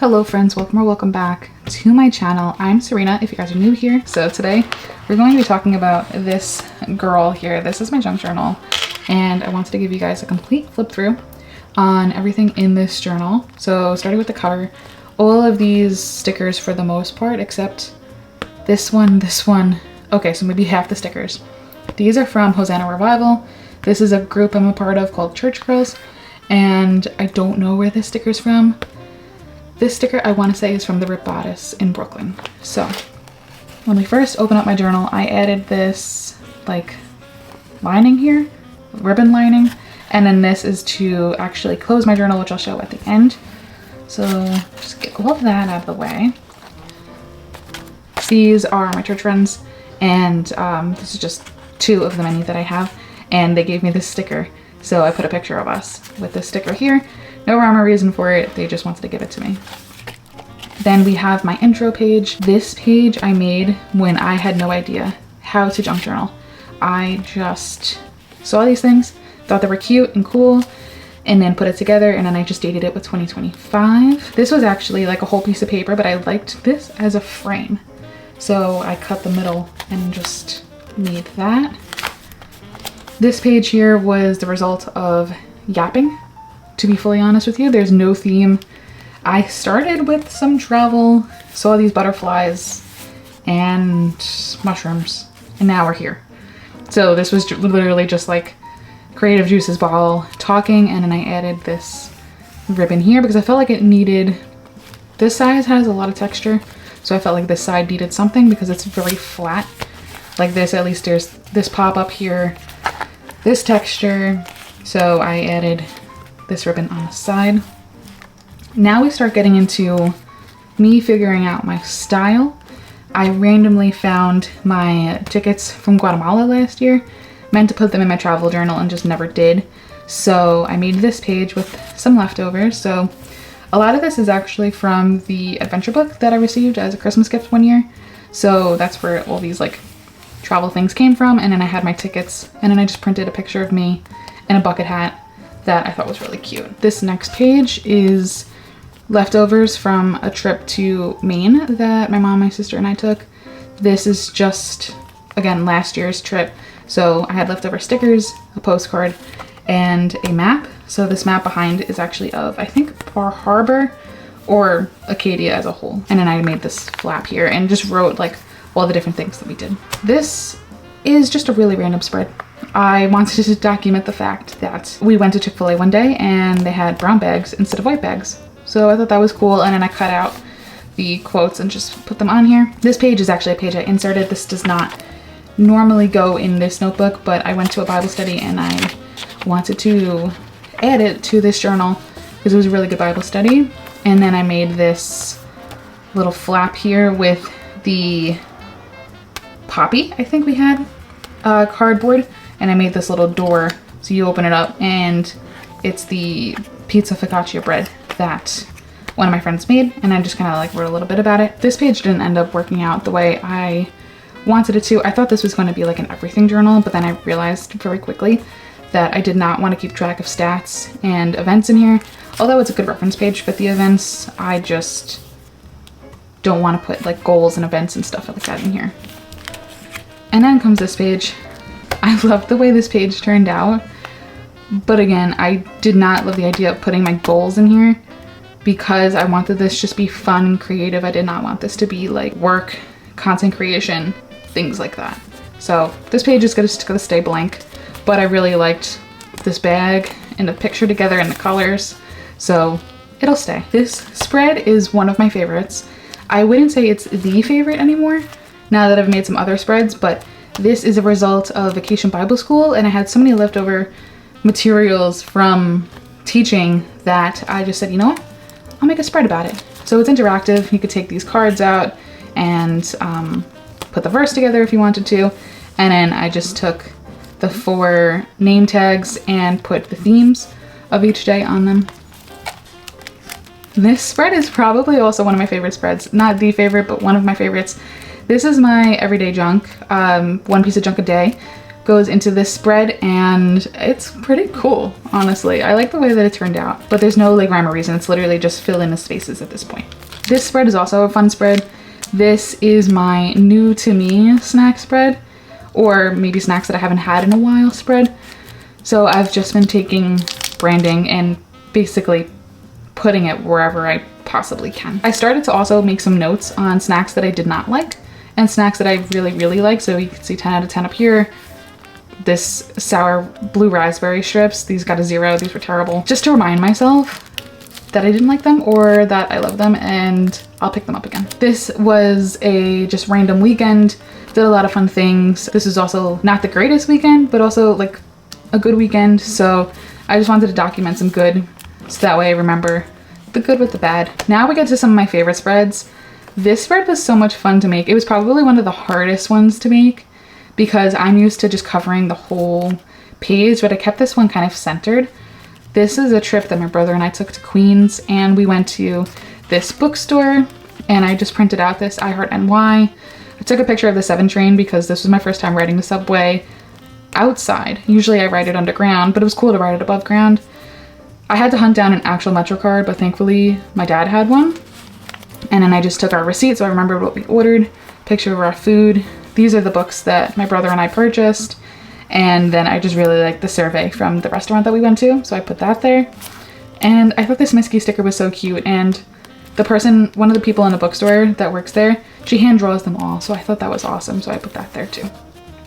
Hello friends, welcome or welcome back to my channel. I'm Serena if you guys are new here. So today we're going to be talking about this girl here. This is my junk journal and I wanted to give you guys a complete flip through on everything in this journal. So starting with the cover, all of these stickers for the most part except this one. Okay, so maybe half the stickers. These are from Hosanna Revival. This is a group I'm a part of called Church Girls and I don't know where this sticker's from. This sticker I want to say is from the Rip Bodice in Brooklyn. So when we first open up my journal, I added this like lining here, ribbon lining, and then this is to actually close my journal, which I'll show at the end. So just get all of that out of the way. These are my church friends, and this is just two of the many that I have, and they gave me this sticker. So I put a picture of us with this sticker here. No rhyme or reason for it, they just wanted to give it to me. Then we have my intro page. This page I made when I had no idea how to junk journal. I just saw these things, thought they were cute and cool, and then put it together, and then I just dated it with 2025. This was actually like a whole piece of paper, but I liked this as a frame. So I cut the middle and just made that. This page here was the result of yapping. To be fully honest with you, there's no theme. I started with some travel, saw these butterflies and mushrooms, and now we're here. So this was literally just like creative juices ball talking, and then I added this ribbon here because I felt like it needed, this size has a lot of texture, so I felt like this side needed something because it's very flat. Like this, at least there's this pop up here, this texture, so I added this ribbon on the side. Now we start getting into me figuring out my style. I randomly found my tickets from Guatemala last year, meant to put them in my travel journal and just never did. So I made this page with some leftovers. So a lot of this is actually from the adventure book that I received as a Christmas gift one year. So that's where all these like travel things came from. And then I had my tickets, and then I just printed a picture of me in a bucket hat that I thought was really cute. This next page is leftovers from a trip to Maine that my mom, my sister, and I took. This is just, again, last year's trip. So I had leftover stickers, a postcard, and a map. So this map behind is actually of, I think, Bar Harbor or Acadia as a whole. And then I made this flap here and just wrote like all the different things that we did. This is just a really random spread. I wanted to document the fact that we went to Chick-fil-A one day and they had brown bags instead of white bags. So I thought that was cool, and then I cut out the quotes and just put them on here. This page is actually a page I inserted. This does not normally go in this notebook, but I went to a Bible study and I wanted to add it to this journal because it was a really good Bible study. And then I made this little flap here with the poppy, I think we had, cardboard. And I made this little door, so you open it up and it's the pizza focaccia bread that one of my friends made, and I just kind of like wrote a little bit about it. This page didn't end up working out the way I wanted it to. I thought this was going to be like an everything journal, but then I realized very quickly that I did not want to keep track of stats and events in here. Although it's a good reference page for the events, I just don't want to put like goals and events and stuff like that in here. And then comes this page. I love the way this page turned out, but again, I did not love the idea of putting my goals in here because I wanted this just be fun and creative. I did not want this to be like work, content creation, things like that. So this page is just gonna stay blank, but I really liked this bag and the picture together and the colors, so it'll stay. This spread is one of my favorites. I wouldn't say it's the favorite anymore now that I've made some other spreads, but this is a result of Vacation Bible School, and I had so many leftover materials from teaching that I just said, you know what, I'll make a spread about it. So it's interactive. You could take these cards out and put the verse together if you wanted to. And then I just took the 4 name tags and put the themes of each day on them. This spread is probably also one of my favorite spreads. Not the favorite, but one of my favorites. This is my everyday junk, 1 piece of junk a day. goes into this spread, and it's pretty cool, honestly. I like the way that it turned out, but there's no like rhyme or reason. It's literally just fill in the spaces at this point. This spread is also a fun spread. This is my new to me snack spread, or maybe snacks that I haven't had in a while spread. So I've just been taking branding and basically putting it wherever I possibly can. I started to also make some notes on snacks that I did not like and snacks that I really, really like. So you can see 10 out of 10 up here. This sour blue raspberry strips, these got a 0, these were terrible. Just to remind myself that I didn't like them or that I love them, and I'll pick them up again. This was a just random weekend, did a lot of fun things. This is also not the greatest weekend, but also like a good weekend. So I just wanted to document some good, so that way I remember the good with the bad. Now we get to some of my favorite spreads. This spread was so much fun to make. It was probably one of the hardest ones to make because I'm used to just covering the whole page, but I kept this one kind of centered. This is a trip that my brother and I took to Queens, and we went to this bookstore, and I just printed out this I Heart NY. I took a picture of the 7 train because this was my first time riding the subway outside. Usually I ride it underground, but it was cool to ride it above ground. I had to hunt down an actual Metro card, but thankfully my dad had one. And then I just took our receipt, so I remembered what we ordered, picture of our food. These are the books that my brother and I purchased. And then I just really liked the survey from the restaurant that we went to, so I put that there. And I thought this Misky sticker was so cute, and the person, one of the people in the bookstore that works there, she hand draws them all, so I thought that was awesome, so I put that there too.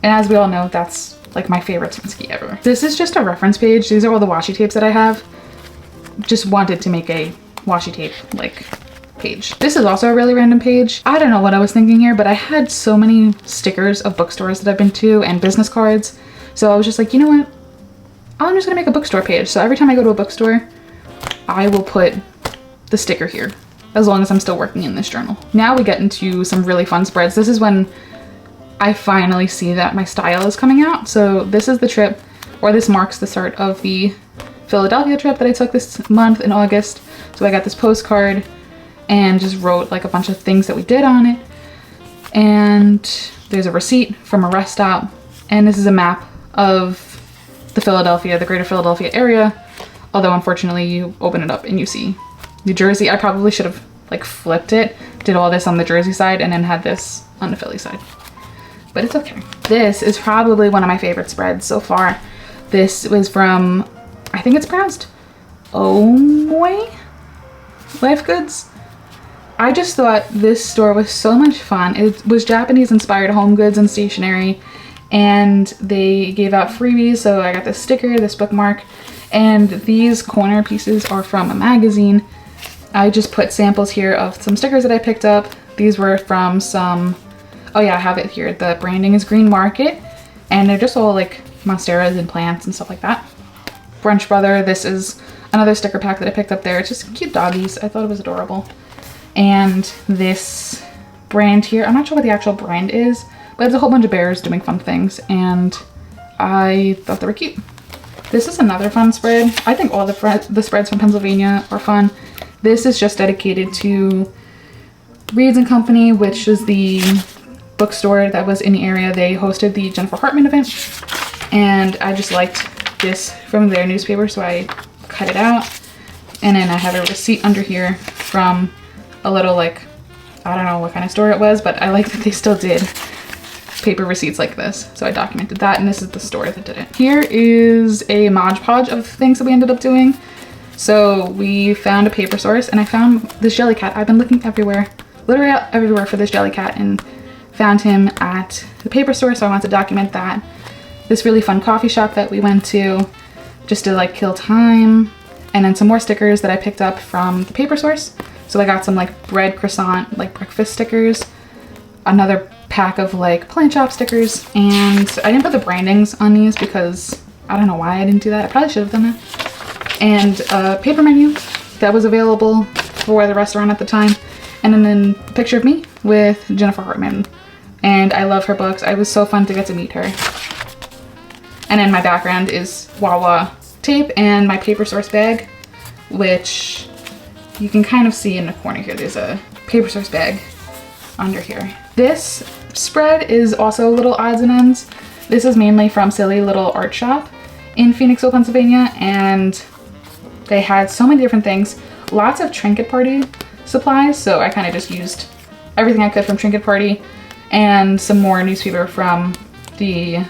And as we all know, that's like my favorite Misky ever. This is just a reference page. These are all the washi tapes that I have. Just wanted to make a washi tape like page. This is also a really random page. I don't know what I was thinking here, but I had so many stickers of bookstores that I've been to and business cards. So I was just like, you know what? I'm just gonna make a bookstore page. So every time I go to a bookstore, I will put the sticker here, as long as I'm still working in this journal. Now we get into some really fun spreads. This is when I finally see that my style is coming out. So this is the trip, or this marks the start of the Philadelphia trip that I took this month in August. So I got this postcard and just wrote like a bunch of things that we did on it. And there's a receipt from a rest stop. And this is a map of the greater Philadelphia area. Although unfortunately you open it up and you see New Jersey. I probably should have like flipped it, did all this on the Jersey side and then had this on the Philly side. But it's okay. This is probably one of my favorite spreads so far. This was from, I think it's pronounced Omoy Life Goods. I just thought this store was so much fun. It was Japanese inspired home goods and stationery, and they gave out freebies. So I got this sticker, this bookmark, and these corner pieces are from a magazine. I just put samples here of some stickers that I picked up. These were from some, oh yeah, I have it here. The branding is Green Market, and they're just all like monsteras and plants and stuff like that. Brunch Brother, this is another sticker pack that I picked up there. It's just cute doggies. I thought it was adorable. And this brand here, I'm not sure what the actual brand is, but it's a whole bunch of bears doing fun things, and I thought they were cute. This is another fun spread. I think all the spreads from Pennsylvania are fun. This is just dedicated to Reed's and Company, which is the bookstore that was in the area. They hosted the Jennifer Hartman event, and I just liked this from their newspaper, so I cut it out. And then I have a receipt under here from a little, like, I don't know what kind of store it was, but I like that they still did paper receipts like this. So I documented that, and this is the store that did it. Here is a Mod Podge of things that we ended up doing. So we found a paper source, and I found this jelly cat. I've been looking everywhere, literally everywhere for this jelly cat, and found him at the paper store, so I want to document that. This really fun coffee shop that we went to just to like kill time, and then some more stickers that I picked up from the paper source. So I got some like bread croissant, like breakfast stickers, another pack of like plant shop stickers, and I didn't put the brandings on these because I don't know why I didn't do that. I probably should have done that. And a paper menu that was available for the restaurant at the time. And then a picture of me with Jennifer Hartman. And I love her books. It was so fun to get to meet her. And then my background is Wawa tape and my paper source bag, which you can kind of see in the corner here. There's a paper source bag under here. This spread is also little odds and ends. This is mainly from Silly Little Art Shop in Phoenixville, Pennsylvania, and they had so many different things. Lots of Trinket Party supplies, so I kind of just used everything I could from Trinket Party, and some more newspaper from the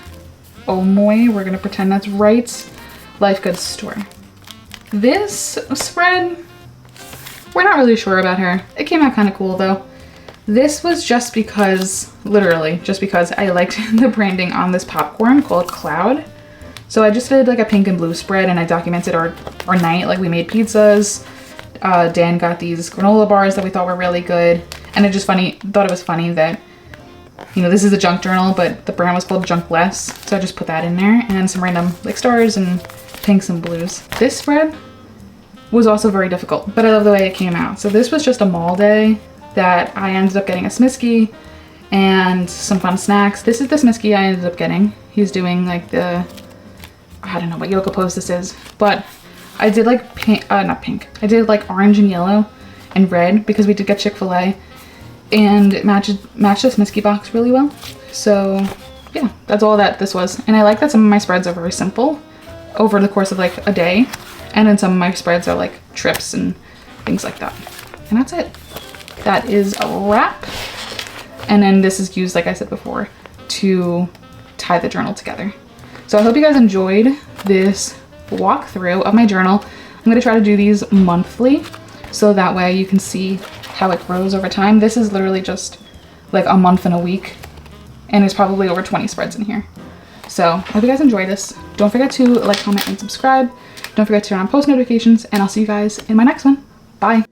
Omoy, we're gonna pretend that's right, Life Goods store. This spread, we're not really sure about her. It came out kind of cool though. This was just because, literally, just because I liked the branding on this popcorn called Cloud. So I just did like a pink and blue spread, and I documented our night. Like, we made pizzas. Dan got these granola bars that we thought were really good. And it just thought it was funny that, you know, this is a junk journal, but the brand was called Junk Less. So I just put that in there, and some random like stars and pinks and blues. This spread was also very difficult, but I love the way it came out. So this was just a mall day that I ended up getting a Smisky and some fun snacks. This is the Smisky I ended up getting. He's doing like the, I don't know what yoga pose this is, but I did like pink, not pink. I did like orange and yellow and red because we did get Chick-fil-A, and it matched the Smisky box really well. So yeah, that's all that this was. And I like that some of my spreads are very simple over the course of like a day. And then some of my spreads are like trips and things like that. And that's it. That is a wrap. And then this is used, like I said before, to tie the journal together. So I hope you guys enjoyed this walkthrough of my journal. I'm gonna try to do these monthly, so that way you can see how it grows over time. This is literally just like a month and a week, and there's probably over 20 spreads in here. So I hope you guys enjoy this. Don't forget to like, comment, and subscribe. Don't forget to turn on post notifications, and I'll see you guys in my next one. Bye.